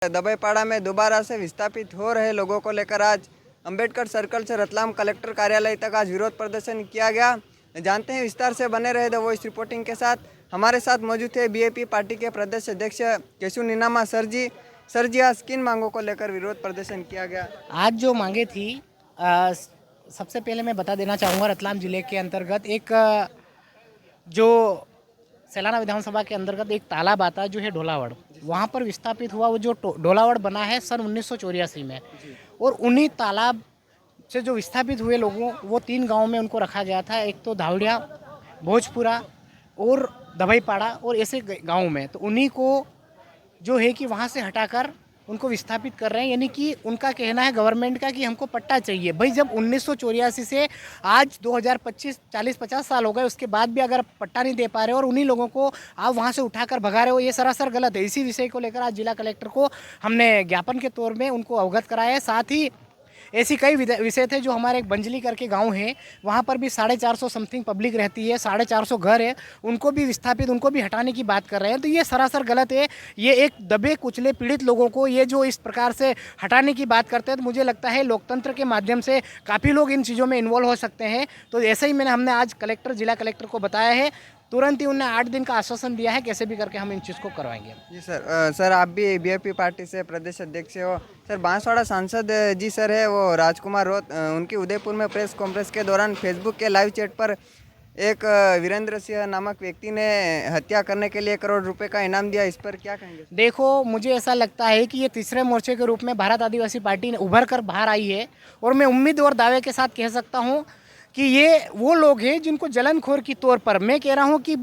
दबईपाड़ा में दोबारा से विस्थापित हो रहे लोगों को लेकर आज अंबेडकर सर्कल से रतलाम कलेक्टर कार्यालय तक आज विरोध प्रदर्शन किया गया। जानते हैं विस्तार से बने रहे द वॉइस रिपोर्टिंग के साथ। हमारे साथ मौजूद थे बीएपी पार्टी के प्रदेश अध्यक्ष केशु नीनामा सर जी आज किन मांगों को लेकर विरोध प्रदर्शन किया गया? आज जो मांगे थी सबसे पहले मैं बता देना चाहूँगा, रतलाम जिले के अंतर्गत एक जो सैलाना विधानसभा के अंतर्गत एक तालाब आता है जो है ढोलावड़, वहाँ पर विस्थापित हुआ वो जो ढोलावड़ बना है सन 1984 में। और उन्हीं तालाब से जो विस्थापित हुए लोगों, वो 3 गांव में उनको रखा गया था। एक तो धावड़िया, भोजपुरा और दबईपाड़ा और ऐसे गाँव में, तो उन्हीं को जो है कि वहाँ से हटाकर उनको विस्थापित कर रहे हैं। यानी कि उनका कहना है गवर्नमेंट का कि हमको पट्टा चाहिए। भाई जब 1984 से आज 2025 40-50 साल हो गए, उसके बाद भी अगर पट्टा नहीं दे पा रहे और उन्हीं लोगों को आप वहाँ से उठाकर भगा रहे हो, ये सरासर गलत है। इसी विषय को लेकर आज जिला कलेक्टर को हमने ज्ञापन के तौर में उनको अवगत कराया है। साथ ही ऐसी कई विषय थे जो हमारे एक बंजली करके गांव है, वहाँ पर भी 450 समथिंग पब्लिक रहती है, 450 घर है, उनको भी विस्थापित, उनको भी हटाने की बात कर रहे हैं। तो ये सरासर गलत है। ये एक दबे कुचले पीड़ित लोगों को ये जो इस प्रकार से हटाने की बात करते हैं, तो मुझे लगता है लोकतंत्र के माध्यम से काफ़ी लोग इन चीज़ों में इन्वॉल्व हो सकते हैं। तो ऐसे ही हमने आज जिला कलेक्टर को बताया है। तुरंत ही उन्हें 8 दिन का आश्वासन दिया है, कैसे भी करके हम इन चीज़ को करवाएंगे। जी सर आप भी बीएपी पार्टी से प्रदेश अध्यक्ष हो। सर बांसवाड़ा सांसद जी सर है वो राजकुमार रोत, उनकी उदयपुर में प्रेस कॉन्फ्रेंस के दौरान फेसबुक के लाइव चैट पर एक वीरेंद्र सिंह नामक व्यक्ति ने हत्या करने के लिए 1 करोड़ रुपए का इनाम दिया। इस पर क्या कहेंगे? देखो, मुझे ऐसा लगता है कि ये तीसरे मोर्चे के रूप में भारत आदिवासी पार्टी ने उभर कर बाहर आई है। और मैं उम्मीद और दावे के साथ कह सकता हूँ कि ये वो लोग हैं जिनको जलनखोर की तौर पर, मैं कह रहा हूँ कि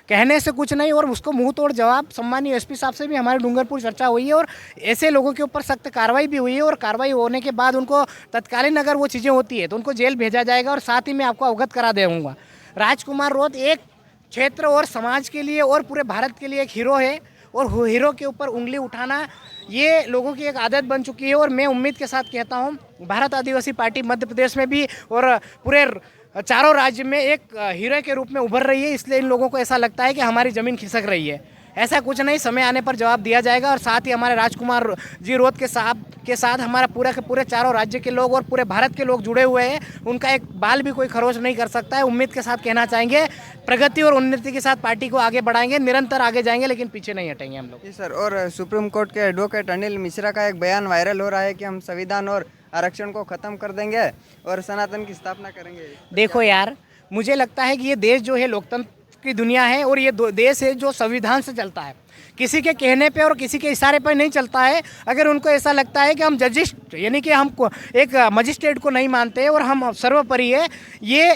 कहने से कुछ नहीं और उसको मुंह तोड़ जवाब सम्मानीय एसपी साहब से भी हमारे डूंगरपुर चर्चा हुई है और ऐसे लोगों के ऊपर सख्त कार्रवाई भी हुई है। और कार्रवाई होने के बाद उनको तत्कालीन अगर वो चीज़ें होती है तो उनको जेल भेजा जाएगा। और साथ ही मैं आपको अवगत करा दूँगा, राजकुमार रोत एक क्षेत्र और समाज के लिए और पूरे भारत के लिए एक हीरो है। और हीरो के ऊपर उंगली उठाना ये लोगों की एक आदत बन चुकी है। और मैं उम्मीद के साथ कहता हूँ भारत आदिवासी पार्टी मध्य प्रदेश में भी और पूरे चारों राज्य में एक हीरो के रूप में उभर रही है। इसलिए इन लोगों को ऐसा लगता है कि हमारी ज़मीन खिसक रही है। ऐसा कुछ नहीं, समय आने पर जवाब दिया जाएगा। और साथ ही हमारे राजकुमार जी रोत के साथ हमारा पूरे चारों राज्य के लोग और पूरे भारत के लोग जुड़े हुए हैं। उनका एक बाल भी कोई खरोच नहीं कर सकता है। उम्मीद के साथ कहना चाहेंगे प्रगति और उन्नति के साथ पार्टी को आगे बढ़ाएंगे, निरंतर आगे जाएंगे, लेकिन पीछे नहीं हटेंगे हम लोग। जी सर, और सुप्रीम कोर्ट के एडवोकेट अनिल मिश्रा का एक बयान वायरल हो रहा है कि हम संविधान और आरक्षण को ख़त्म कर देंगे और सनातन की स्थापना करेंगे। देखो यार, मुझे लगता है कि ये देश जो है लोकतंत्र की दुनिया है और ये देश है जो संविधान से चलता है। किसी के कहने पे और किसी के इशारे पर नहीं चलता है। अगर उनको ऐसा लगता है कि हम जजिस्ट यानी कि हम एक मजिस्ट्रेट को नहीं मानते और हम सर्वोपरि है, ये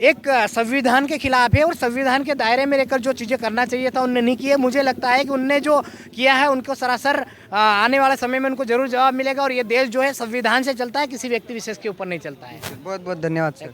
एक संविधान के खिलाफ है। और संविधान के दायरे में रहकर जो चीज़ें करना चाहिए था उनने नहीं किए। मुझे लगता है कि उनने जो किया है उनको सरासर आने वाले समय में उनको जरूर जवाब मिलेगा। और ये देश जो है संविधान से चलता है, किसी व्यक्ति विशेष के ऊपर नहीं चलता है। बहुत बहुत धन्यवाद सर।